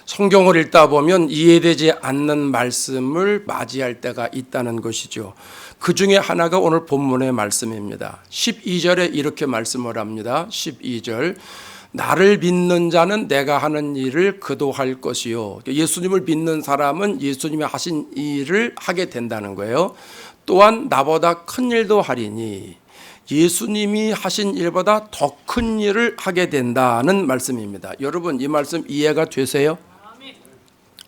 성경을 읽다 보면 이해되지 않는 말씀을 맞이할 때가 있다는 것이죠. 그 중에 하나가 오늘 본문의 말씀입니다. 12절에 이렇게 말씀을 합니다. 12절, 나를 믿는 자는 내가 하는 일을 그도 할 것이요. 예수님을 믿는 사람은 예수님이 하신 일을 하게 된다는 거예요. 또한 나보다 큰 일도 하리니, 예수님이 하신 일보다 더 큰 일을 하게 된다는 말씀입니다. 여러분, 이 말씀 이해가 되세요?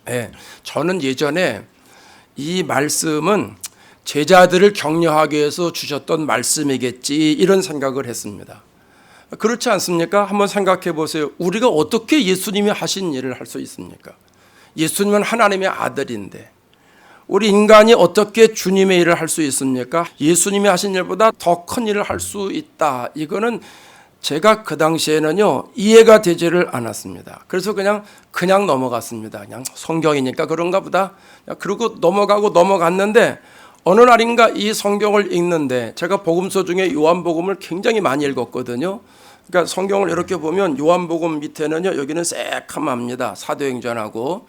네, 저는 예전에 이 말씀은 제자들을 격려하기 위해서 주셨던 말씀이겠지, 이런 생각을 했습니다. 그렇지 않습니까? 한번 생각해 보세요. 우리가 어떻게 예수님이 하신 일을 할 수 있습니까? 예수님은 하나님의 아들인데 우리 인간이 어떻게 주님의 일을 할 수 있습니까? 예수님이 하신 일보다 더 큰 일을 할 수 있다. 이거는 제가 그 당시에는요, 이해가 되지를 않았습니다. 그래서 그냥 넘어갔습니다. 그냥 성경이니까 그런가 보다. 그러고 넘어갔는데 어느 날인가 이 성경을 읽는데, 제가 복음서 중에 요한복음을 굉장히 많이 읽었거든요. 그러니까 성경을 이렇게 보면 요한복음 밑에는요, 여기는 새카맣니다. 사도행전하고.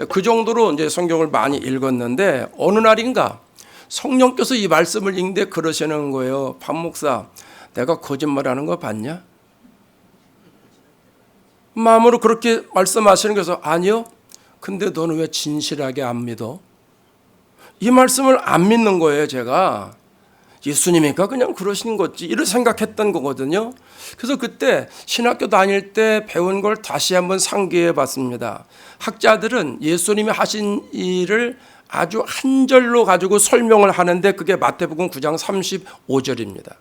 그 정도로 이제 성경을 많이 읽었는데 어느 날인가 성령께서 이 말씀을 읽는데 그러시는 거예요. 박 목사, 내가 거짓말하는 거 봤냐? 마음으로 그렇게 말씀하시는 거죠. 아니요. 근데 너는 왜 진실하게 안 믿어? 이 말씀을 안 믿는 거예요. 제가 예수님이니까 그냥 그러신 거지, 이를 생각했던 거거든요. 그래서 그때 신학교 다닐 때 배운 걸 다시 한번 상기해 봤습니다. 학자들은 예수님이 하신 일을 아주 한 절로 가지고 설명을 하는데 그게 마태복음 9장 35절입니다.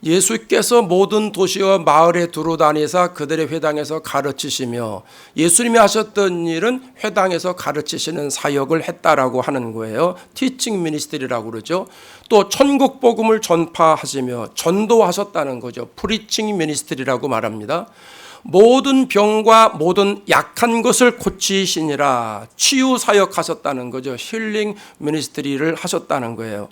예수께서 모든 도시와 마을에 두루 다니사 그들의 회당에서 가르치시며, 예수님이 하셨던 일은 회당에서 가르치시는 사역을 했다라고 하는 거예요. 티칭 미니스트리라고 그러죠. 또 천국 복음을 전파하시며 전도하셨다는 거죠. 프리칭 미니스트리라고 말합니다. 모든 병과 모든 약한 것을 고치시니라, 치유 사역하셨다는 거죠. 힐링 미니스트리를 하셨다는 거예요.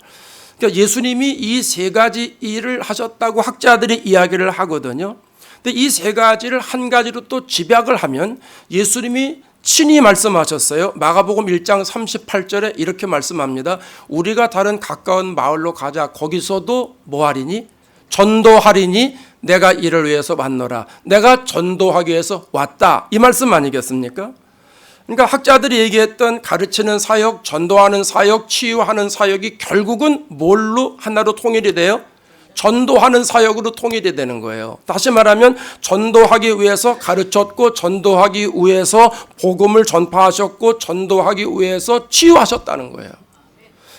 그러니까 예수님이 이 세 가지 일을 하셨다고 학자들이 이야기를 하거든요. 근데 이 세 가지를 한 가지로 또 집약을 하면 예수님이 친히 말씀하셨어요. 마가복음 1장 38절에 이렇게 말씀합니다. 우리가 다른 가까운 마을로 가자. 거기서도 뭐 하리니? 전도하리니 내가 이를 위해서 왔노라. 내가 전도하기 위해서 왔다. 이 말씀 아니겠습니까? 그러니까 학자들이 얘기했던 가르치는 사역, 전도하는 사역, 치유하는 사역이 결국은 뭘로 하나로 통일이 돼요? 전도하는 사역으로 통일이 되는 거예요. 다시 말하면 전도하기 위해서 가르쳤고, 전도하기 위해서 복음을 전파하셨고, 전도하기 위해서 치유하셨다는 거예요.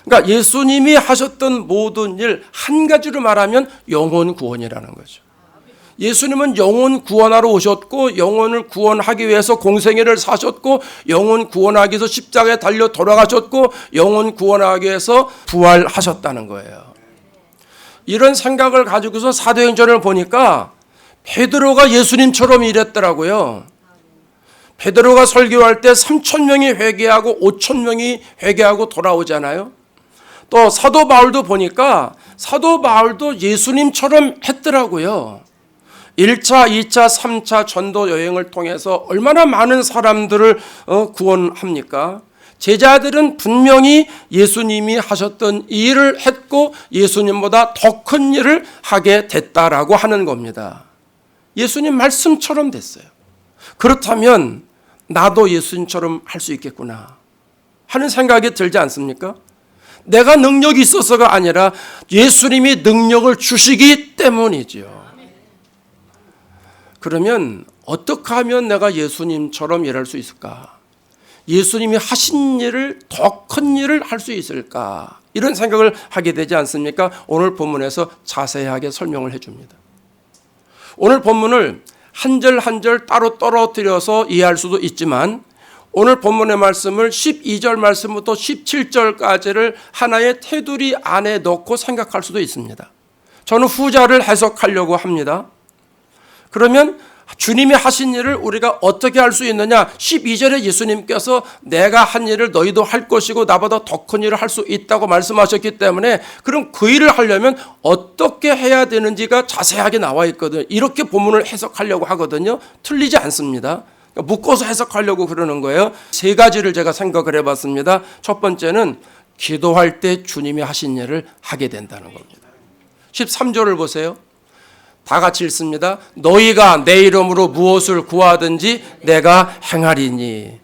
그러니까 예수님이 하셨던 모든 일 한 가지로 말하면 영혼 구원이라는 거죠. 예수님은 영혼 구원하러 오셨고, 영혼을 구원하기 위해서 공생애를 사셨고, 영혼 구원하기 위해서 십자가에 달려 돌아가셨고, 영혼 구원하기 위해서 부활하셨다는 거예요. 이런 생각을 가지고서 사도행전을 보니까 베드로가 예수님처럼 일했더라고요. 베드로가 설교할 때 3,000명이 회개하고 5,000명이 회개하고 돌아오잖아요. 또 사도 바울도 보니까 사도 바울도 예수님처럼 했더라고요. 1차, 2차, 3차 전도 여행을 통해서 얼마나 많은 사람들을 구원합니까? 제자들은 분명히 예수님이 하셨던 일을 했고 예수님보다 더 큰 일을 하게 됐다라고 하는 겁니다. 예수님 말씀처럼 됐어요. 그렇다면 나도 예수님처럼 할 수 있겠구나 하는 생각이 들지 않습니까? 내가 능력이 있어서가 아니라 예수님이 능력을 주시기 때문이죠. 그러면 어떻게 하면 내가 예수님처럼 일할 수 있을까? 예수님이 하신 일을 더 큰 일을 할 수 있을까? 이런 생각을 하게 되지 않습니까? 오늘 본문에서 자세하게 설명을 해줍니다. 오늘 본문을 한 절 한 절 따로 떨어뜨려서 이해할 수도 있지만 오늘 본문의 말씀을 12절 말씀부터 17절까지를 하나의 테두리 안에 넣고 생각할 수도 있습니다. 저는 후자를 해석하려고 합니다. 그러면 주님이 하신 일을 우리가 어떻게 할 수 있느냐? 12절에 예수님께서 내가 한 일을 너희도 할 것이고 나보다 더 큰 일을 할 수 있다고 말씀하셨기 때문에 그럼 그 일을 하려면 어떻게 해야 되는지가 자세하게 나와 있거든요. 이렇게 본문을 해석하려고 하거든요. 틀리지 않습니다. 묶어서 해석하려고 그러는 거예요. 세 가지를 제가 생각을 해봤습니다. 첫 번째는 기도할 때 주님이 하신 일을 하게 된다는 겁니다. 13절을 보세요. 다 같이 읽습니다. 너희가 내 이름으로 무엇을 구하든지 내가 행하리니.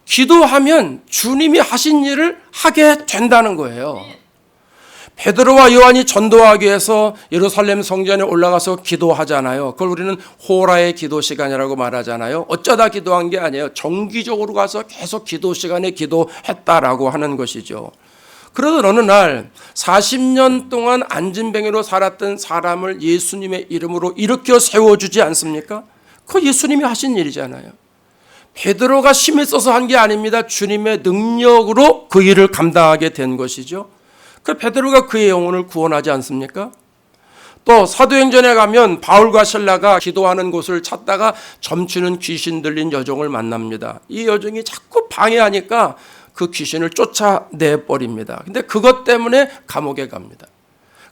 기도하면 주님이 하신 일을 하게 된다는 거예요. 베드로와 요한이 전도하기 위해서 예루살렘 성전에 올라가서 기도하잖아요. 그걸 우리는 호라의 기도 시간이라고 말하잖아요. 어쩌다 기도한 게 아니에요. 정기적으로 가서 계속 기도 시간에 기도했다라고 하는 것이죠. 그러던 어느 날 40년 동안 안진뱅이로 살았던 사람을 예수님의 이름으로 일으켜 세워주지 않습니까? 그거 예수님이 하신 일이잖아요. 베드로가 힘을 써서 한 게 아닙니다. 주님의 능력으로 그 일을 감당하게 된 것이죠. 그 베드로가 그의 영혼을 구원하지 않습니까? 또 사도행전에 가면 바울과 실라가 기도하는 곳을 찾다가 점치는 귀신 들린 여종을 만납니다. 이 여종이 자꾸 방해하니까 그 귀신을 쫓아내버립니다. 근데 그것 때문에 감옥에 갑니다.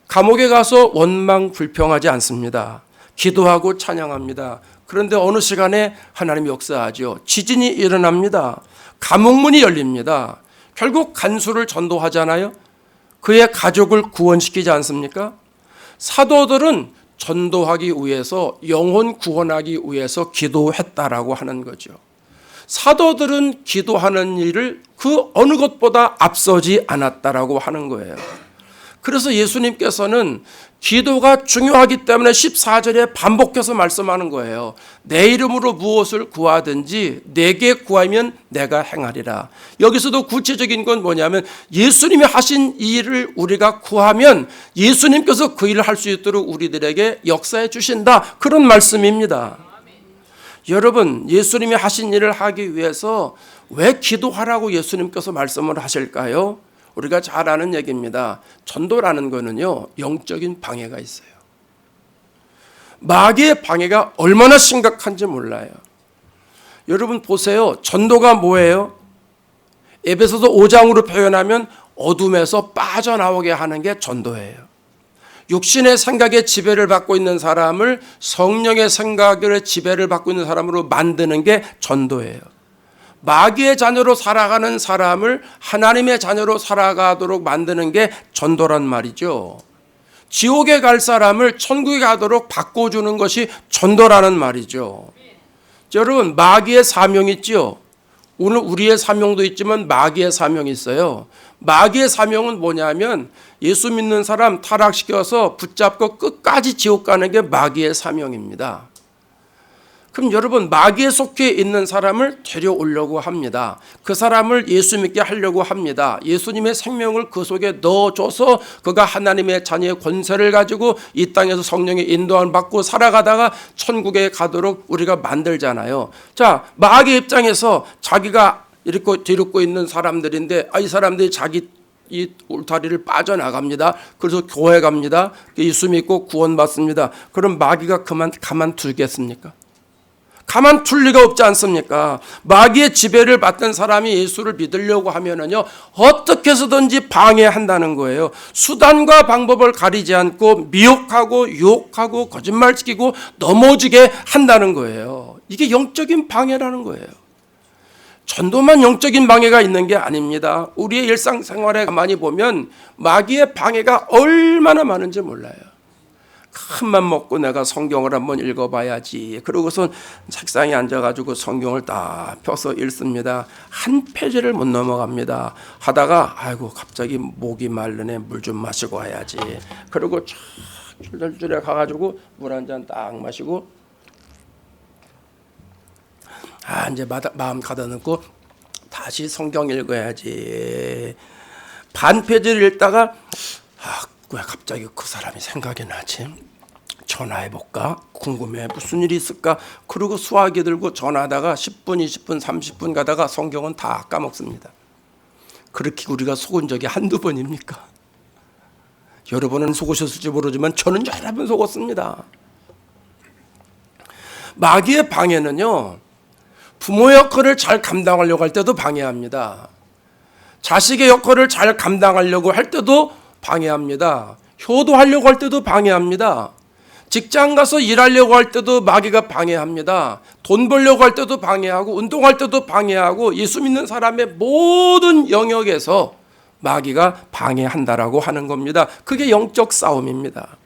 감옥에 가서 원망 불평하지 않습니다. 기도하고 찬양합니다. 그런데 어느 시간에 하나님이 역사하죠. 지진이 일어납니다. 감옥문이 열립니다. 결국 간수를 전도하잖아요. 그의 가족을 구원시키지 않습니까? 사도들은 전도하기 위해서 영혼 구원하기 위해서 기도했다라고 하는 거죠. 사도들은 기도하는 일을 그 어느 것보다 앞서지 않았다라고 하는 거예요. 그래서 예수님께서는 기도가 중요하기 때문에 14절에 반복해서 말씀하는 거예요. 내 이름으로 무엇을 구하든지 내게 구하면 내가 행하리라. 여기서도 구체적인 건 뭐냐면 예수님이 하신 일을 우리가 구하면 예수님께서 그 일을 할 수 있도록 우리들에게 역사해 주신다. 그런 말씀입니다. 여러분, 예수님이 하신 일을 하기 위해서 왜 기도하라고 예수님께서 말씀을 하실까요? 우리가 잘 아는 얘기입니다. 전도라는 거는요, 영적인 방해가 있어요. 마귀의 방해가 얼마나 심각한지 몰라요. 여러분 보세요. 전도가 뭐예요? 에베소서 5장으로 표현하면 어둠에서 빠져나오게 하는 게 전도예요. 육신의 생각에 지배를 받고 있는 사람을 성령의 생각에 지배를 받고 있는 사람으로 만드는 게 전도예요. 마귀의 자녀로 살아가는 사람을 하나님의 자녀로 살아가도록 만드는 게 전도란 말이죠. 지옥에 갈 사람을 천국에 가도록 바꿔주는 것이 전도라는 말이죠. 여러분, 마귀의 사명이 있죠. 오늘 우리의 사명도 있지만 마귀의 사명이 있어요. 마귀의 사명은 뭐냐면 예수 믿는 사람 타락시켜서 붙잡고 끝까지 지옥 가는 게 마귀의 사명입니다. 그럼 여러분, 마귀에 속해 있는 사람을 데려오려고 합니다. 그 사람을 예수 믿게 하려고 합니다. 예수님의 생명을 그 속에 넣어줘서 그가 하나님의 자녀의 권세를 가지고 이 땅에서 성령의 인도함을 받고 살아가다가 천국에 가도록 우리가 만들잖아요. 자, 마귀 입장에서 자기가 이렇게 데리고 있는 사람들인데 이 사람들이 자기 이 울타리를 빠져나갑니다. 그래서 교회 갑니다. 예수 믿고 구원받습니다. 그럼 마귀가 가만두겠습니까? 가만둘 리가 없지 않습니까? 마귀의 지배를 받던 사람이 예수를 믿으려고 하면은요, 어떻게 해서든지 방해한다는 거예요. 수단과 방법을 가리지 않고 미혹하고 유혹하고 거짓말시키고 넘어지게 한다는 거예요. 이게 영적인 방해라는 거예요. 전도만 영적인 방해가 있는 게 아닙니다. 우리의 일상생활에 가만히 보면 마귀의 방해가 얼마나 많은지 몰라요. 큰맘 먹고 내가 성경을 한번 읽어봐야지. 그러고선 책상에 앉아가지고 성경을 딱 펴서 읽습니다. 한 페이지를 못 넘어갑니다. 하다가 아이고 갑자기 목이 마르네. 물 좀 마시고 와야지. 그리고 쫙 줄줄줄에 가가지고 물 한 잔 딱 마시고 이제 마음 가다놓고 다시 성경 읽어야지. 반 페이지를 읽다가 왜 갑자기 그 사람이 생각이 나지? 전화해볼까? 궁금해. 무슨 일이 있을까? 그리고 수화기 들고 전화하다가 10분, 20분, 30분 가다가 성경은 다 까먹습니다. 그렇게 우리가 속은 적이 한두 번입니까? 여러분은 속으셨을지 모르지만 저는 여러 번 속았습니다. 마귀의 방해는요, 부모 역할을 잘 감당하려고 할 때도 방해합니다. 자식의 역할을 잘 감당하려고 할 때도 방해합니다. 효도하려고 할 때도 방해합니다. 직장 가서 일하려고 할 때도 마귀가 방해합니다. 돈 벌려고 할 때도 방해하고 운동할 때도 방해하고 예수 믿는 사람의 모든 영역에서 마귀가 방해한다라고 하는 겁니다. 그게 영적 싸움입니다.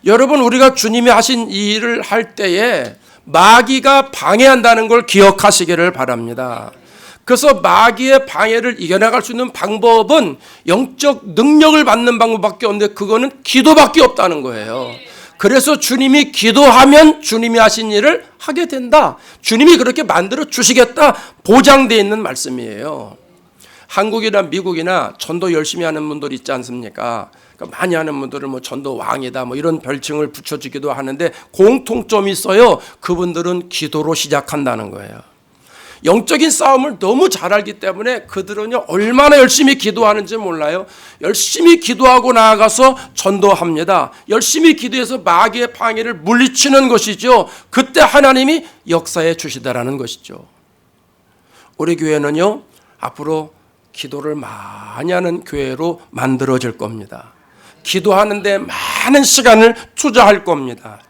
여러분, 우리가 주님이 하신 이 일을 할 때에 마귀가 방해한다는 걸 기억하시기를 바랍니다. 그래서 마귀의 방해를 이겨나갈 수 있는 방법은 영적 능력을 받는 방법밖에 없는데 그거는 기도밖에 없다는 거예요. 그래서 주님이 기도하면 주님이 하신 일을 하게 된다. 주님이 그렇게 만들어 주시겠다. 보장되어 있는 말씀이에요. 한국이나 미국이나 전도 열심히 하는 분들 있지 않습니까? 그러니까 많이 하는 분들은 뭐 전도 왕이다 뭐 이런 별칭을 붙여주기도 하는데 공통점이 있어요. 그분들은 기도로 시작한다는 거예요. 영적인 싸움을 너무 잘 알기 때문에 그들은요 얼마나 열심히 기도하는지 몰라요. 열심히 기도하고 나아가서 전도합니다. 열심히 기도해서 마귀의 방해를 물리치는 것이죠. 그때 하나님이 역사해 주시다라는 것이죠. 우리 교회는요 앞으로 기도를 많이 하는 교회로 만들어질 겁니다. 기도하는데 많은 시간을 투자할 겁니다.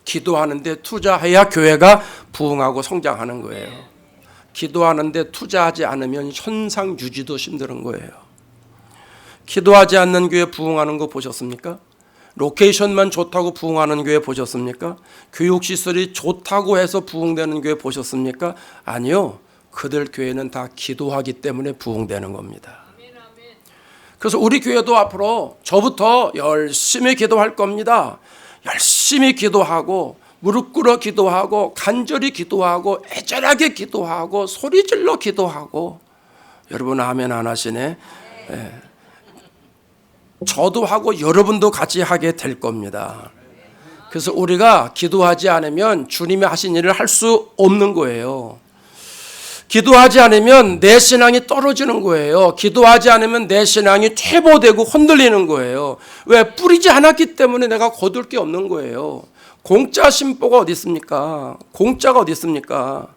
기도하는데 투자해야 교회가 부흥하고 성장하는 거예요. 기도하는데 투자하지 않으면 현상 유지도 힘든 거예요. 기도하지 않는 교회 부흥하는 거 보셨습니까? 로케이션만 좋다고 부흥하는 교회 보셨습니까? 교육시설이 좋다고 해서 부흥되는 교회 보셨습니까? 아니요. 그들 교회는 다 기도하기 때문에 부흥되는 겁니다. 그래서 우리 교회도 앞으로 저부터 열심히 기도할 겁니다. 열심히 기도하고 무릎 꿇어 기도하고 간절히 기도하고 애절하게 기도하고 소리질러 기도하고. 여러분 아멘 안 하시네. 네. 저도 하고 여러분도 같이 하게 될 겁니다. 그래서 우리가 기도하지 않으면 주님이 하신 일을 할 수 없는 거예요. 기도하지 않으면 내 신앙이 떨어지는 거예요. 기도하지 않으면 내 신앙이 퇴보되고 흔들리는 거예요. 왜? 뿌리지 않았기 때문에 내가 거둘 게 없는 거예요. 공짜 심보가 어디 있습니까? 공짜가 어디 있습니까?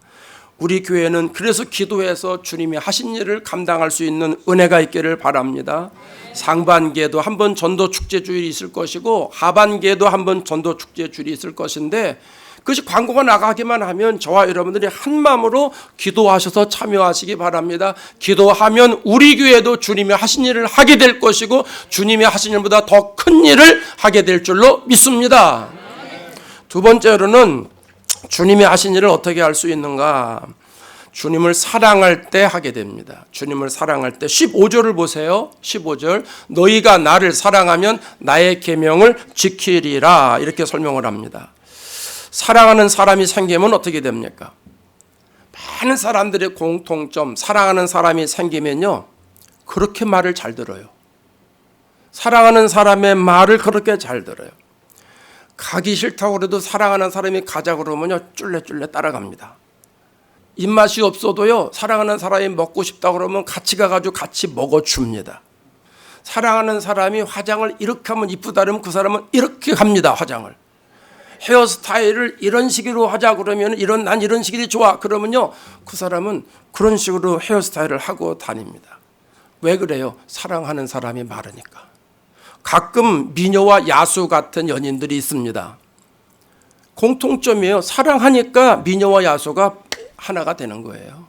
우리 교회는 그래서 기도해서 주님이 하신 일을 감당할 수 있는 은혜가 있기를 바랍니다. 상반기에도 한번 전도 축제 주일이 있을 것이고 하반기에도 한번 전도 축제 주일이 있을 것인데 그것이 광고가 나가기만 하면 저와 여러분들이 한 마음으로 기도하셔서 참여하시기 바랍니다. 기도하면 우리 교회도 주님이 하신 일을 하게 될 것이고 주님이 하신 일보다 더 큰 일을 하게 될 줄로 믿습니다. 두 번째로는 주님이 하신 일을 어떻게 할 수 있는가? 주님을 사랑할 때 하게 됩니다. 주님을 사랑할 때 15절을 보세요. 15절 너희가 나를 사랑하면 나의 계명을 지키리라 이렇게 설명을 합니다. 사랑하는 사람이 생기면 어떻게 됩니까? 많은 사람들의 공통점 사랑하는 사람이 생기면요 그렇게 말을 잘 들어요. 사랑하는 사람의 말을 그렇게 잘 들어요. 가기 싫다고 그래도 사랑하는 사람이 가자 그러면요 쫄래쫄래 따라갑니다. 입맛이 없어도요 사랑하는 사람이 먹고 싶다 그러면 같이 가가지고 같이 먹어줍니다. 사랑하는 사람이 화장을 이렇게 하면 이쁘다 그러면 그 사람은 이렇게 합니다. 화장을. 헤어스타일을 이런 식으로 하자 그러면 난 이런 식이 좋아 그러면요 그 사람은 그런 식으로 헤어스타일을 하고 다닙니다. 왜 그래요? 사랑하는 사람이 많으니까. 가끔 미녀와 야수 같은 연인들이 있습니다. 공통점이에요. 사랑하니까 미녀와 야수가 하나가 되는 거예요.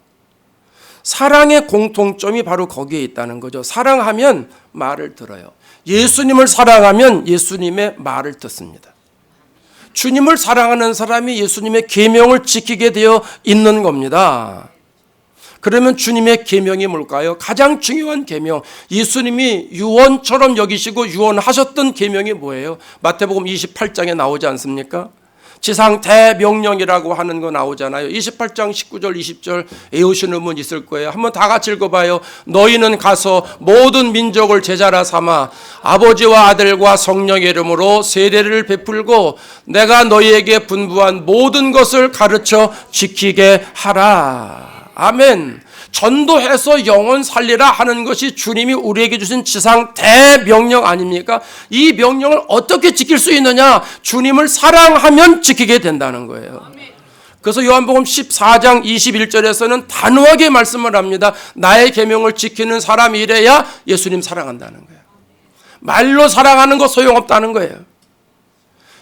사랑의 공통점이 바로 거기에 있다는 거죠. 사랑하면 말을 들어요. 예수님을 사랑하면 예수님의 말을 듣습니다. 주님을 사랑하는 사람이 예수님의 계명을 지키게 되어 있는 겁니다. 그러면 주님의 계명이 뭘까요? 가장 중요한 계명, 예수님이 유언처럼 여기시고 유언하셨던 계명이 뭐예요? 마태복음 28장에 나오지 않습니까? 지상 대명령이라고 하는 거 나오잖아요. 28장 19절 20절 외우시는 분 있을 거예요. 한번 다 같이 읽어봐요. 너희는 가서 모든 민족을 제자라 삼아 아버지와 아들과 성령의 이름으로 세례를 베풀고 내가 너희에게 분부한 모든 것을 가르쳐 지키게 하라. 아멘. 전도해서 영혼 살리라 하는 것이 주님이 우리에게 주신 지상 대명령 아닙니까? 이 명령을 어떻게 지킬 수 있느냐? 주님을 사랑하면 지키게 된다는 거예요. 그래서 요한복음 14장 21절에서는 단호하게 말씀을 합니다. 나의 계명을 지키는 사람이 이래야 예수님 사랑한다는 거예요. 말로 사랑하는 거 소용없다는 거예요.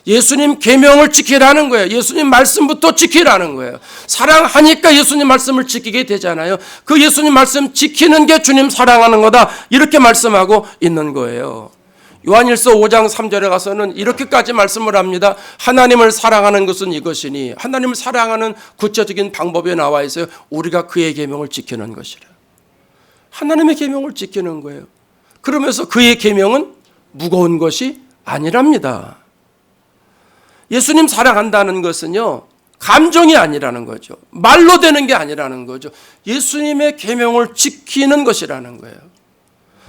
예수님 계명을 지키라는 거예요. 예수님 말씀부터 지키라는 거예요. 사랑하니까 예수님 말씀을 지키게 되잖아요. 그 예수님 말씀 지키는 게 주님 사랑하는 거다. 이렇게 말씀하고 있는 거예요. 요한일서 5장 3절에 가서는 이렇게까지 말씀을 합니다. 하나님을 사랑하는 것은 이것이니, 하나님을 사랑하는 구체적인 방법에 나와 있어요. 우리가 그의 계명을 지키는 것이라. 하나님의 계명을 지키는 거예요. 그러면서 그의 계명은 무거운 것이 아니랍니다. 예수님 사랑한다는 것은요, 감정이 아니라는 거죠. 말로 되는 게 아니라는 거죠. 예수님의 계명을 지키는 것이라는 거예요.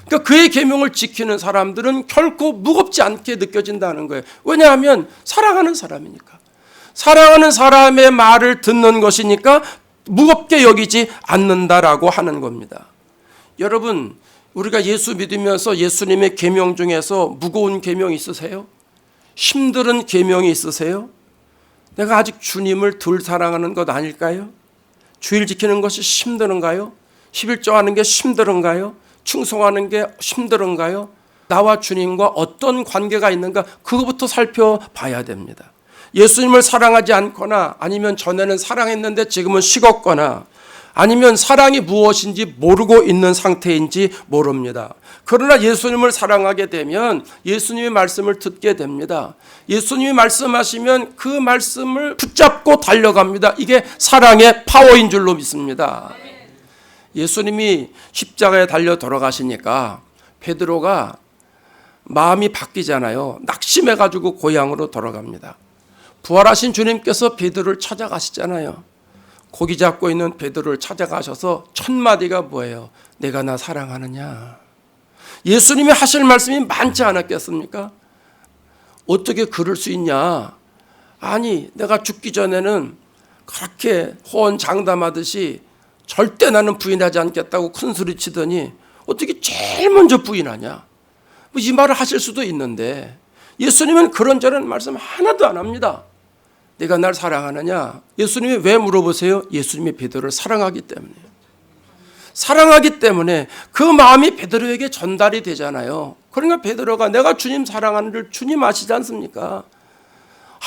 그러니까 그의 계명을 지키는 사람들은 결코 무겁지 않게 느껴진다는 거예요. 왜냐하면 사랑하는 사람이니까. 사랑하는 사람의 말을 듣는 것이니까 무겁게 여기지 않는다라고 하는 겁니다. 여러분, 우리가 예수 믿으면서 예수님의 계명 중에서 무거운 계명 있으세요? 힘든 계명이 있으세요? 내가 아직 주님을 덜 사랑하는 것 아닐까요? 주일 지키는 것이 힘든가요? 11조 하는 게 힘든가요? 충성하는 게 힘든가요? 나와 주님과 어떤 관계가 있는가? 그거부터 살펴봐야 됩니다. 예수님을 사랑하지 않거나 아니면 전에는 사랑했는데 지금은 식었거나 아니면 사랑이 무엇인지 모르고 있는 상태인지 모릅니다. 그러나 예수님을 사랑하게 되면 예수님의 말씀을 듣게 됩니다. 예수님이 말씀하시면 그 말씀을 붙잡고 달려갑니다. 이게 사랑의 파워인 줄로 믿습니다. 예수님이 십자가에 달려 돌아가시니까 베드로가 마음이 바뀌잖아요. 낙심해가지고 고향으로 돌아갑니다. 부활하신 주님께서 베드로를 찾아가시잖아요. 고기 잡고 있는 베드로를 찾아가셔서 첫 마디가 뭐예요? 내가 나 사랑하느냐? 예수님이 하실 말씀이 많지 않았겠습니까? 어떻게 그럴 수 있냐? 아니, 내가 죽기 전에는 그렇게 호언장담하듯이 절대 나는 부인하지 않겠다고 큰 소리 치더니 어떻게 제일 먼저 부인하냐? 이 말을 하실 수도 있는데 예수님은 그런저런 말씀 하나도 안 합니다. 내가 날 사랑하느냐? 예수님이 왜 물어보세요? 예수님이 베드로를 사랑하기 때문에요. 사랑하기 때문에 그 마음이 베드로에게 전달이 되잖아요. 그러니까 베드로가 내가 주님 사랑하는 줄 주님 아시지 않습니까?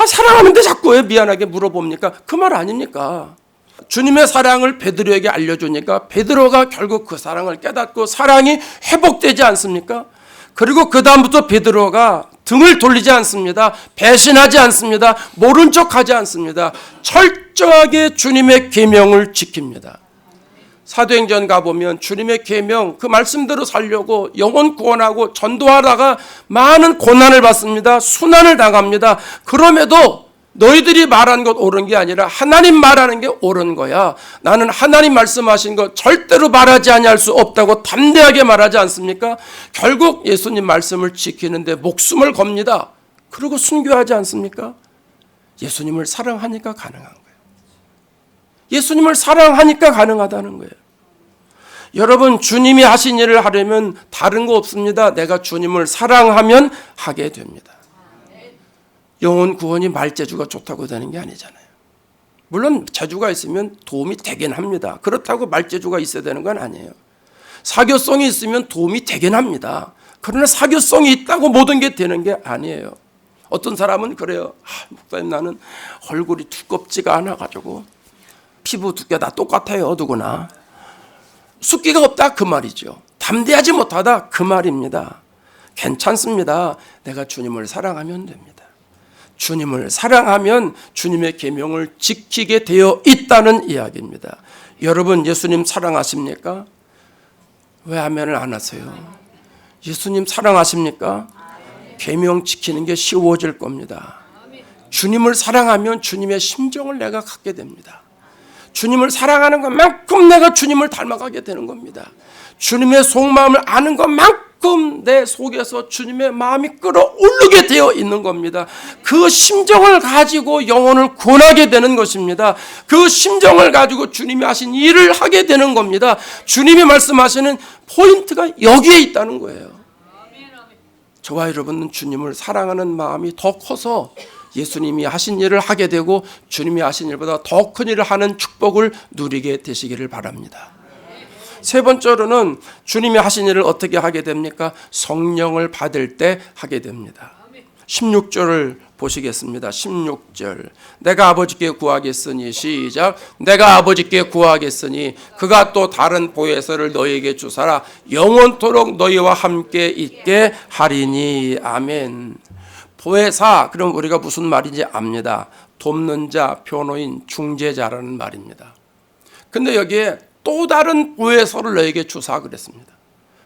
사랑하는데 자꾸 왜 미안하게 물어봅니까? 그 말 아닙니까? 주님의 사랑을 베드로에게 알려주니까 베드로가 결국 그 사랑을 깨닫고 사랑이 회복되지 않습니까? 그리고 그 다음부터 베드로가 등을 돌리지 않습니다. 배신하지 않습니다. 모른 척하지 않습니다. 철저하게 주님의 계명을 지킵니다. 사도행전 가보면 주님의 계명 그 말씀대로 살려고 영혼 구원하고 전도하다가 많은 고난을 받습니다. 순환을 당합니다. 그럼에도 너희들이 말한 것 옳은 게 아니라 하나님 말하는 게 옳은 거야. 나는 하나님 말씀하신 것 절대로 말하지 아니할 수 없다고 담대하게 말하지 않습니까? 결국 예수님 말씀을 지키는데 목숨을 겁니다. 그리고 순교하지 않습니까? 예수님을 사랑하니까 가능한 거예요. 예수님을 사랑하니까 가능하다는 거예요. 여러분, 주님이 하신 일을 하려면 다른 거 없습니다. 내가 주님을 사랑하면 하게 됩니다. 영혼 구원이 말재주가 좋다고 되는 게 아니잖아요. 물론 재주가 있으면 도움이 되긴 합니다. 그렇다고 말재주가 있어야 되는 건 아니에요. 사교성이 있으면 도움이 되긴 합니다. 그러나 사교성이 있다고 모든 게 되는 게 아니에요. 어떤 사람은 그래요. 목사님, 나는 얼굴이 두껍지가 않아가지고 피부 두께가 다 똑같아요. 누구나. 숫기가 없다 그 말이죠. 담대하지 못하다 그 말입니다. 괜찮습니다. 내가 주님을 사랑하면 됩니다. 주님을 사랑하면 주님의 계명을 지키게 되어 있다는 이야기입니다. 여러분, 예수님 사랑하십니까? 왜 아멘을 안 하세요? 예수님 사랑하십니까? 계명 지키는 게 쉬워질 겁니다. 주님을 사랑하면 주님의 심정을 내가 갖게 됩니다. 주님을 사랑하는 것만큼 내가 주님을 닮아가게 되는 겁니다. 주님의 속마음을 아는 것만큼 내 속에서 주님의 마음이 끌어오르게 되어 있는 겁니다. 그 심정을 가지고 영혼을 구원하게 되는 것입니다. 그 심정을 가지고 주님이 하신 일을 하게 되는 겁니다. 주님이 말씀하시는 포인트가 여기에 있다는 거예요. 저와 여러분은 주님을 사랑하는 마음이 더 커서 예수님이 하신 일을 하게 되고 주님이 하신 일보다 더 큰 일을 하는 축복을 누리게 되시기를 바랍니다. 세 번째로는 주님이 하신 일을 어떻게 하게 됩니까? 성령을 받을 때 하게 됩니다. 16절을 보시겠습니다. 16절. 내가 아버지께 구하겠으니, 시작. 내가 아버지께 구하겠으니 그가 또 다른 보혜사를 너희에게 주사라 영원토록 너희와 함께 있게 하리니. 아멘. 보혜사, 그럼 우리가 무슨 말인지 압니다. 돕는 자, 변호인, 중재자라는 말입니다. 근데 여기에 또 다른 보혜사를 너희에게 주사 그랬습니다.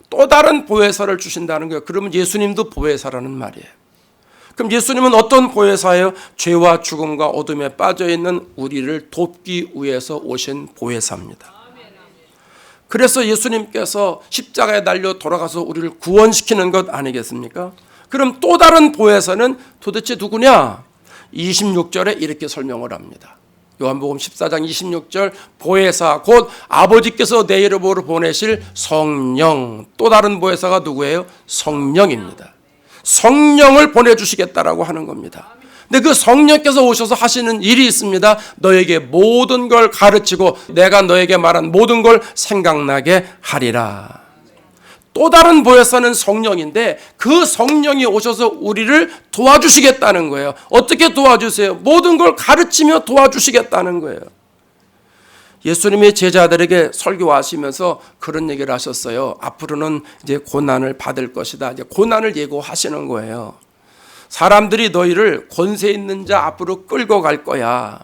또 다른 보혜사를 주신다는 거예요. 그러면 예수님도 보혜사라는 말이에요. 그럼 예수님은 어떤 보혜사예요? 죄와 죽음과 어둠에 빠져있는 우리를 돕기 위해서 오신 보혜사입니다. 그래서 예수님께서 십자가에 달려 돌아가서 우리를 구원시키는 것 아니겠습니까? 그럼 또 다른 보혜사는 도대체 누구냐? 26절에 이렇게 설명을 합니다. 요한복음 14장 26절, 보혜사 곧 아버지께서 내 이름으로 보내실 성령. 또 다른 보혜사가 누구예요? 성령입니다. 성령을 보내주시겠다라고 하는 겁니다. 근데 그 성령께서 오셔서 하시는 일이 있습니다. 너에게 모든 걸 가르치고 내가 너에게 말한 모든 걸 생각나게 하리라. 또 다른 보혜사는 성령인데 그 성령이 오셔서 우리를 도와주시겠다는 거예요. 어떻게 도와주세요? 모든 걸 가르치며 도와주시겠다는 거예요. 예수님이 제자들에게 설교하시면서 그런 얘기를 하셨어요. 앞으로는 이제 고난을 받을 것이다. 이제 고난을 예고하시는 거예요. 사람들이 너희를 권세 있는 자 앞으로 끌고 갈 거야.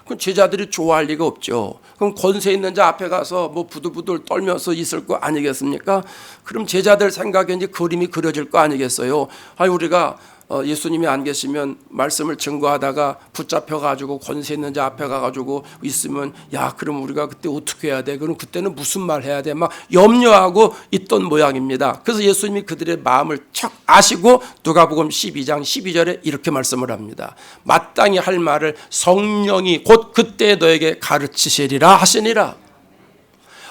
그럼 제자들이 좋아할 리가 없죠. 그럼 권세 있는 자 앞에 가서 뭐 부들부들 떨면서 있을 거 아니겠습니까? 그럼 제자들 생각에 이제 그림이 그려질 거 아니겠어요? 우리가 예수님이 안 계시면 말씀을 증거하다가 붙잡혀가지고 권세 있는 자 앞에 가가지고 있으면 야, 그럼 우리가 그때 어떻게 해야 돼? 그럼 그때는 무슨 말 해야 돼? 막 염려하고 있던 모양입니다. 그래서 예수님이 그들의 마음을 척 아시고 누가복음 12장 12절에 이렇게 말씀을 합니다. 마땅히 할 말을 성령이 곧 그때 너에게 가르치시리라 하시니라.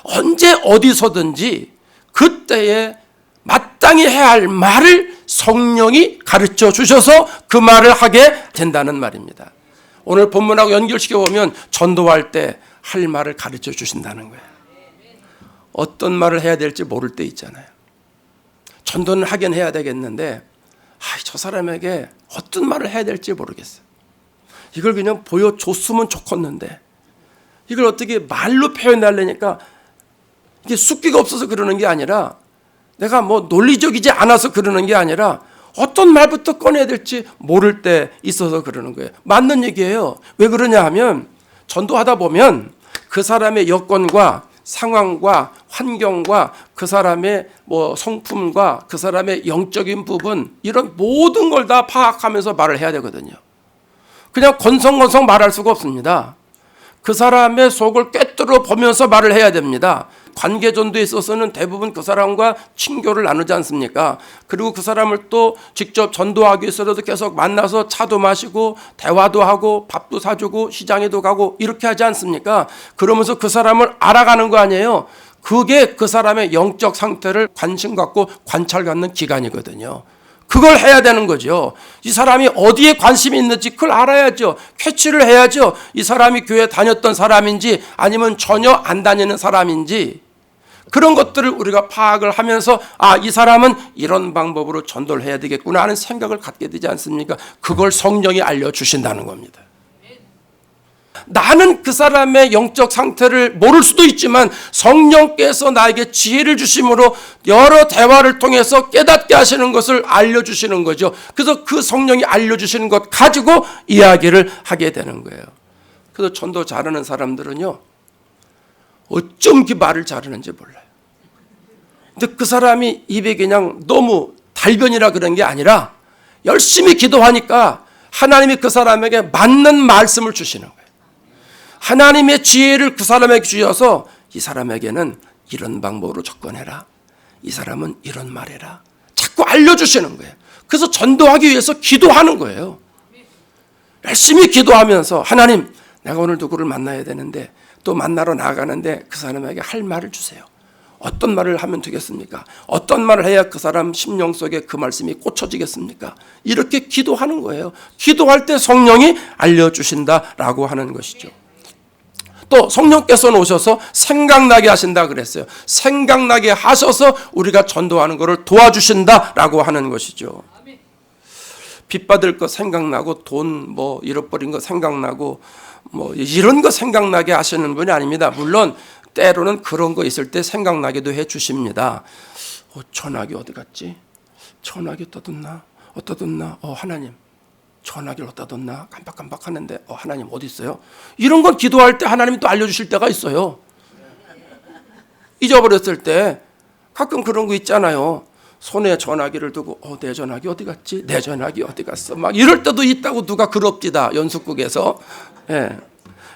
언제 어디서든지 그때에 마땅히 해야 할 말을 성령이 가르쳐 주셔서 그 말을 하게 된다는 말입니다. 오늘 본문하고 연결시켜 보면 전도할 때 할 말을 가르쳐 주신다는 거예요. 어떤 말을 해야 될지 모를 때 있잖아요. 전도는 하긴 해야 되겠는데 저 사람에게 어떤 말을 해야 될지 모르겠어요. 이걸 그냥 보여줬으면 좋겠는데 이걸 어떻게 말로 표현하려니까 이게 숫기가 없어서 그러는 게 아니라 내가 뭐 논리적이지 않아서 그러는 게 아니라 어떤 말부터 꺼내야 될지 모를 때 있어서 그러는 거예요. 맞는 얘기예요. 왜 그러냐 하면 전도하다 보면 그 사람의 여건과 상황과 환경과 그 사람의 뭐 성품과 그 사람의 영적인 부분 이런 모든 걸 다 파악하면서 말을 해야 되거든요. 그냥 건성건성 말할 수가 없습니다. 그 사람의 속을 꿰뚫어 보면서 말을 해야 됩니다. 관계전도에 있어서는 대부분 그 사람과 친교를 나누지 않습니까? 그리고 그 사람을 또 직접 전도하기 위해서라도 계속 만나서 차도 마시고 대화도 하고 밥도 사주고 시장에도 가고 이렇게 하지 않습니까? 그러면서 그 사람을 알아가는 거 아니에요? 그게 그 사람의 영적 상태를 관심 갖고 관찰 갖는 기간이거든요. 그걸 해야 되는 거죠. 이 사람이 어디에 관심이 있는지 그걸 알아야죠. 캐치를 해야죠. 이 사람이 교회 다녔던 사람인지 아니면 전혀 안 다니는 사람인지 그런 것들을 우리가 파악을 하면서 이 사람은 이런 방법으로 전도를 해야 되겠구나 하는 생각을 갖게 되지 않습니까? 그걸 성령이 알려주신다는 겁니다. 나는 그 사람의 영적 상태를 모를 수도 있지만 성령께서 나에게 지혜를 주심으로 여러 대화를 통해서 깨닫게 하시는 것을 알려주시는 거죠. 그래서 그 성령이 알려주시는 것 가지고 이야기를 하게 되는 거예요. 그래서 전도 잘하는 사람들은요, 어쩜 그 말을 잘하는지 몰라요. 근데 그 사람이 입에 그냥 너무 달변이라 그런 게 아니라 열심히 기도하니까 하나님이 그 사람에게 맞는 말씀을 주시는 거예요. 하나님의 지혜를 그 사람에게 주셔서 이 사람에게는 이런 방법으로 접근해라. 이 사람은 이런 말해라. 자꾸 알려주시는 거예요. 그래서 전도하기 위해서 기도하는 거예요. 열심히 기도하면서 하나님, 내가 오늘 누구를 만나야 되는데 또 만나러 나가는데 그 사람에게 할 말을 주세요. 어떤 말을 하면 되겠습니까? 어떤 말을 해야 그 사람 심령 속에 그 말씀이 꽂혀지겠습니까? 이렇게 기도하는 거예요. 기도할 때 성령이 알려주신다라고 하는 것이죠. 또 성령께서는 오셔서 생각나게 하신다 그랬어요. 생각나게 하셔서 우리가 전도하는 것을 도와주신다라고 하는 것이죠. 빚 받을 거 생각나고 돈 뭐 잃어버린 거 생각나고 뭐 이런 거 생각나게 하시는 분이 아닙니다. 물론 때로는 그런 거 있을 때 생각나게도 해 주십니다. 전화기 어디 갔지? 전화기 어디다 뒀나? 하나님 전화기를 어디다 뒀나? 깜빡깜빡 하는데 하나님 어디 있어요? 이런 건 기도할 때 하나님이 또 알려주실 때가 있어요. 잊어버렸을 때 가끔 그런 거 있잖아요. 손에 전화기를 두고 내 전화기 어디 갔지? 내 전화기 어디 갔어? 막 이럴 때도 있다고 누가 그럽디다. 연숙국에서. 예.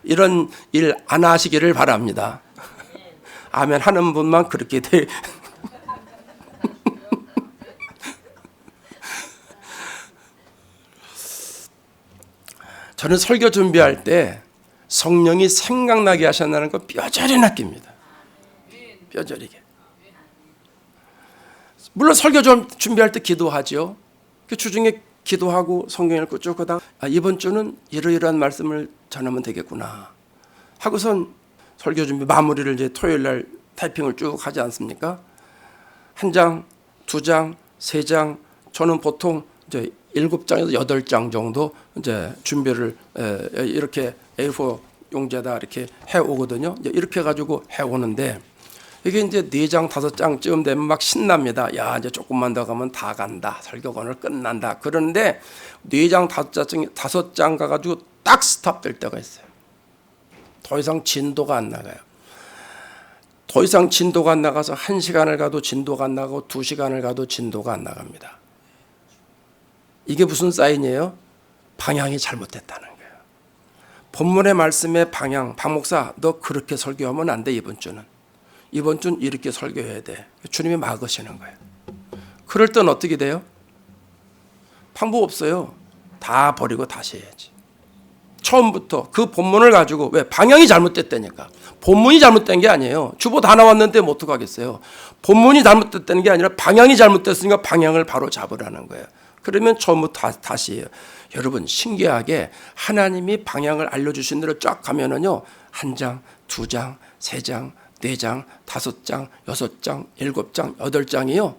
이런 일 안 하시기를 바랍니다. 아멘 하는 분만 그렇게 돼. 저는 설교 준비할 때 성령이 생각나게 하신다는 거 뼈저리 느낍니다. 뼈저리게. 물론 설교 좀 준비할 때 기도하죠. 그 주중에 기도하고 성경 읽고 쭉 하다가 이번 주는 이러이러한 말씀을 전하면 되겠구나 하고선 설교 준비 마무리를 이제 토요일 날 타이핑을 쭉 하지 않습니까? 한 장, 두 장, 세 장, 저는 보통 이제 7장에서 8장 정도 이제 준비를 이렇게 A4 용지에다 이렇게 해 오거든요. 이렇게 가지고 해 오는데 이게 이제 4장, 5장쯤 되면 막 신납니다. 야, 이제 조금만 더 가면 다 간다. 설교가 끝난다. 그런데 4장, 5장 가가지고 딱 스탑될 때가 있어요. 더 이상 진도가 안 나가요. 더 이상 진도가 안 나가서 1시간을 가도 진도가 안 나가고 2시간을 가도 진도가 안 나갑니다. 이게 무슨 사인이에요? 방향이 잘못됐다는 거예요. 본문의 말씀의 방향, 박 목사 너 그렇게 설교하면 안 돼. 이번 주는 이렇게 설교해야 돼. 주님이 막으시는 거예요. 그럴 땐 어떻게 돼요? 방법 없어요. 다 버리고 다시 해야지. 처음부터 그 본문을 가지고 왜? 방향이 잘못됐다니까. 본문이 잘못된 게 아니에요. 주보 다 나왔는데 뭐 어떡하겠어요. 본문이 잘못됐다는 게 아니라 방향이 잘못됐으니까 방향을 바로 잡으라는 거예요. 그러면 처음부터 다시 해요. 여러분 신기하게 하나님이 방향을 알려주신 대로 쫙 가면은요 1장, 2장, 3장, 4장, 5장, 6장, 7장, 8장이요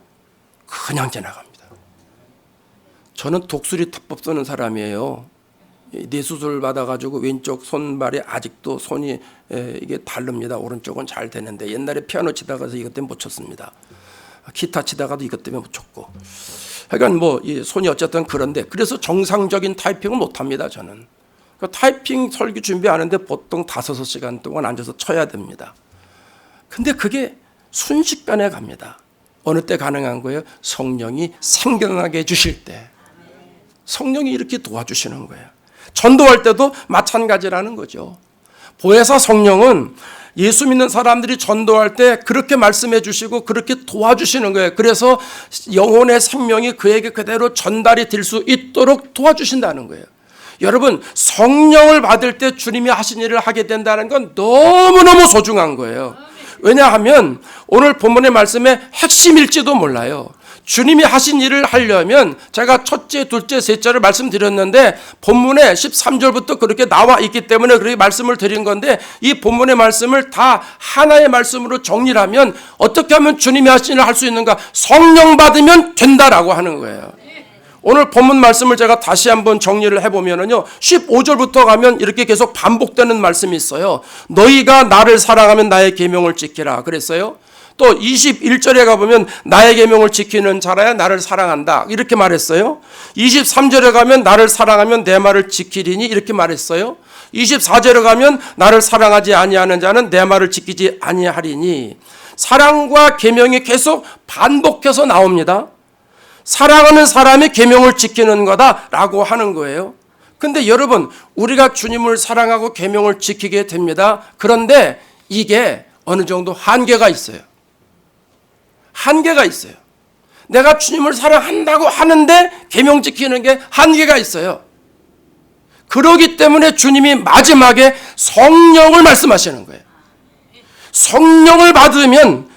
그냥 지나갑니다. 저는 독수리 타법 쓰는 사람이에요. 뇌수술 받아가지고 왼쪽 손발이 아직도 손이 이게 다릅니다. 오른쪽은 잘 되는데 옛날에 피아노 치다가서 이것 때문에 못 쳤습니다. 기타 치다가도 이것 때문에 못 쳤고. 그러니까 뭐 이 손이 어쨌든 그런데 그래서 정상적인 타이핑을 못 합니다. 저는 그 타이핑 설교 준비하는데 보통 5-6시간 동안 앉아서 쳐야 됩니다. 근데 그게 순식간에 갑니다. 어느 때 가능한 거예요? 성령이 생각나게 해주실 때. 성령이 이렇게 도와주시는 거예요. 전도할 때도 마찬가지라는 거죠. 보혜사 성령은 예수 믿는 사람들이 전도할 때 그렇게 말씀해 주시고 그렇게 도와주시는 거예요. 그래서 영혼의 생명이 그에게 그대로 전달이 될 수 있도록 도와주신다는 거예요. 여러분 성령을 받을 때 주님이 하신 일을 하게 된다는 건 너무너무 소중한 거예요. 왜냐하면 오늘 본문의 말씀의 핵심일지도 몰라요. 주님이 하신 일을 하려면 제가 첫째, 둘째, 셋째를 말씀드렸는데 본문에 13절부터 그렇게 나와 있기 때문에 그렇게 말씀을 드린 건데 이 본문의 말씀을 다 하나의 말씀으로 정리를 하면 어떻게 하면 주님이 하신 일을 할 수 있는가? 성령 받으면 된다라고 하는 거예요. 오늘 본문 말씀을 제가 다시 한번 정리를 해보면요 15절부터 가면 이렇게 계속 반복되는 말씀이 있어요. 너희가 나를 사랑하면 나의 계명을 지키라 그랬어요. 또 21절에 가보면 나의 계명을 지키는 자라야 나를 사랑한다 이렇게 말했어요. 23절에 가면 나를 사랑하면 내 말을 지키리니 이렇게 말했어요. 24절에 가면 나를 사랑하지 아니하는 자는 내 말을 지키지 아니하리니 사랑과 계명이 계속 반복해서 나옵니다. 사랑하는 사람이 계명을 지키는 거다라고 하는 거예요. 근데 여러분 우리가 주님을 사랑하고 계명을 지키게 됩니다. 그런데 이게 어느 정도 한계가 있어요. 한계가 있어요. 내가 주님을 사랑한다고 하는데 계명 지키는 게 한계가 있어요. 그러기 때문에 주님이 마지막에 성령을 말씀하시는 거예요. 성령을 받으면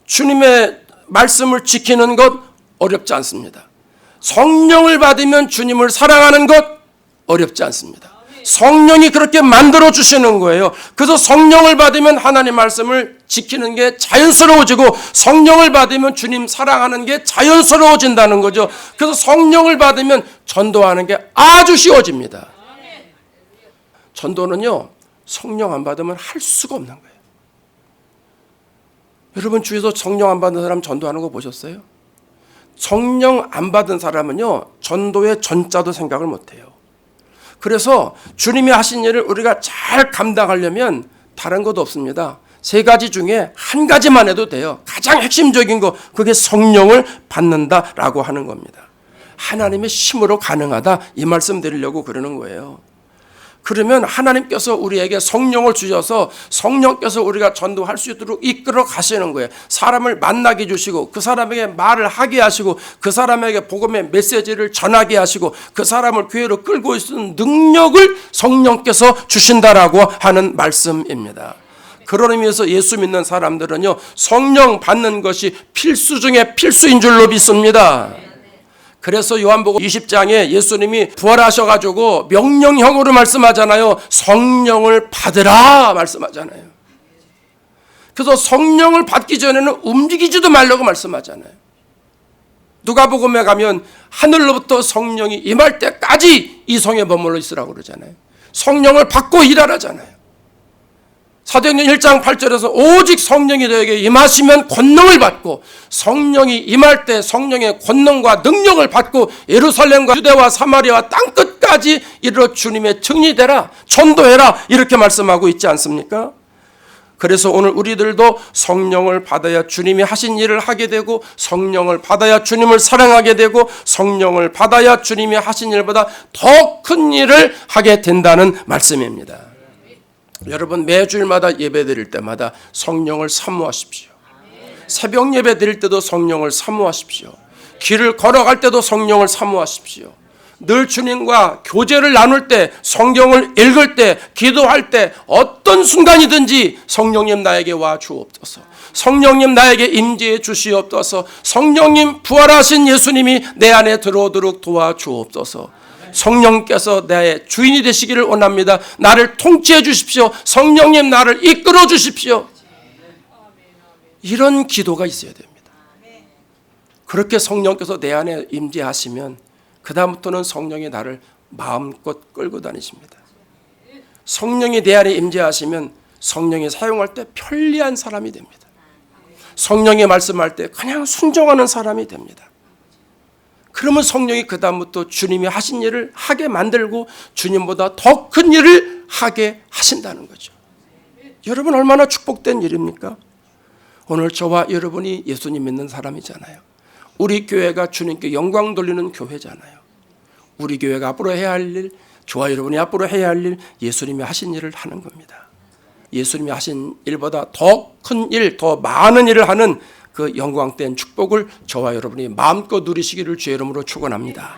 주님의 말씀을 지키는 것 어렵지 않습니다. 성령을 받으면 주님을 사랑하는 것 어렵지 않습니다. 성령이 그렇게 만들어 주시는 거예요. 그래서 성령을 받으면 하나님 말씀을 지키는 게 자연스러워지고 성령을 받으면 주님 사랑하는 게 자연스러워진다는 거죠. 그래서 성령을 받으면 전도하는 게 아주 쉬워집니다. 전도는요, 성령 안 받으면 할 수가 없는 거예요. 여러분 주위에서 성령 안 받은 사람 전도하는 거 보셨어요? 성령 안 받은 사람은요, 전도의 전자도 생각을 못해요. 그래서 주님이 하신 일을 우리가 잘 감당하려면 다른 것도 없습니다. 세 가지 중에 한 가지만 해도 돼요. 가장 핵심적인 거, 그게 성령을 받는다라고 하는 겁니다. 하나님의 힘으로 가능하다, 이 말씀 드리려고 그러는 거예요. 그러면 하나님께서 우리에게 성령을 주셔서 성령께서 우리가 전도할 수 있도록 이끌어 가시는 거예요. 사람을 만나게 해주시고 그 사람에게 말을 하게 하시고 그 사람에게 복음의 메시지를 전하게 하시고 그 사람을 교회로 끌고 있는 능력을 성령께서 주신다라고 하는 말씀입니다. 그런 의미에서 예수 믿는 사람들은요, 성령 받는 것이 필수 중에 필수인 줄로 믿습니다. 그래서 요한복음 20장에 예수님이 부활하셔가지고 명령형으로 말씀하잖아요. 성령을 받으라 말씀하잖아요. 그래서 성령을 받기 전에는 움직이지도 말라고 말씀하잖아요. 누가복음에 가면 하늘로부터 성령이 임할 때까지 이 성에 머물러 있으라고 그러잖아요. 성령을 받고 일하라잖아요. 사도행전 1장 8절에서 오직 성령이 너에게 임하시면 권능을 받고, 성령이 임할 때 성령의 권능과 능력을 받고 예루살렘과 유대와 사마리아와 땅끝까지 이르러 주님의 증인되라, 전도해라, 이렇게 말씀하고 있지 않습니까? 그래서 오늘 우리들도 성령을 받아야 주님이 하신 일을 하게 되고, 성령을 받아야 주님을 사랑하게 되고, 성령을 받아야 주님이 하신 일보다 더 큰 일을 하게 된다는 말씀입니다. 여러분, 매주일마다 예배 드릴 때마다 성령을 사모하십시오. 새벽 예배 드릴 때도 성령을 사모하십시오. 길을 걸어갈 때도 성령을 사모하십시오. 늘 주님과 교제를 나눌 때, 성경을 읽을 때, 기도할 때 어떤 순간이든지 성령님 나에게 와 주옵소서, 성령님 나에게 임재해 주시옵소서, 성령님 부활하신 예수님이 내 안에 들어오도록 도와주옵소서. 성령께서 나의 주인이 되시기를 원합니다. 나를 통치해 주십시오. 성령님 나를 이끌어 주십시오. 이런 기도가 있어야 됩니다. 그렇게 성령께서 내 안에 임재하시면 그 다음부터는 성령이 나를 마음껏 끌고 다니십니다. 성령이 내 안에 임재하시면 성령이 사용할 때 편리한 사람이 됩니다. 성령이 말씀할 때 그냥 순종하는 사람이 됩니다. 그러면 성령이 그 다음부터 주님이 하신 일을 하게 만들고 주님보다 더 큰 일을 하게 하신다는 거죠. 여러분, 얼마나 축복된 일입니까? 오늘 저와 여러분이 예수님 믿는 사람이잖아요. 우리 교회가 주님께 영광 돌리는 교회잖아요. 우리 교회가 앞으로 해야 할 일, 저와 여러분이 앞으로 해야 할 일, 예수님이 하신 일을 하는 겁니다. 예수님이 하신 일보다 더 큰 일, 더 많은 일을 하는 그 영광된 축복을 저와 여러분이 마음껏 누리시기를 주의 이름으로 축원합니다.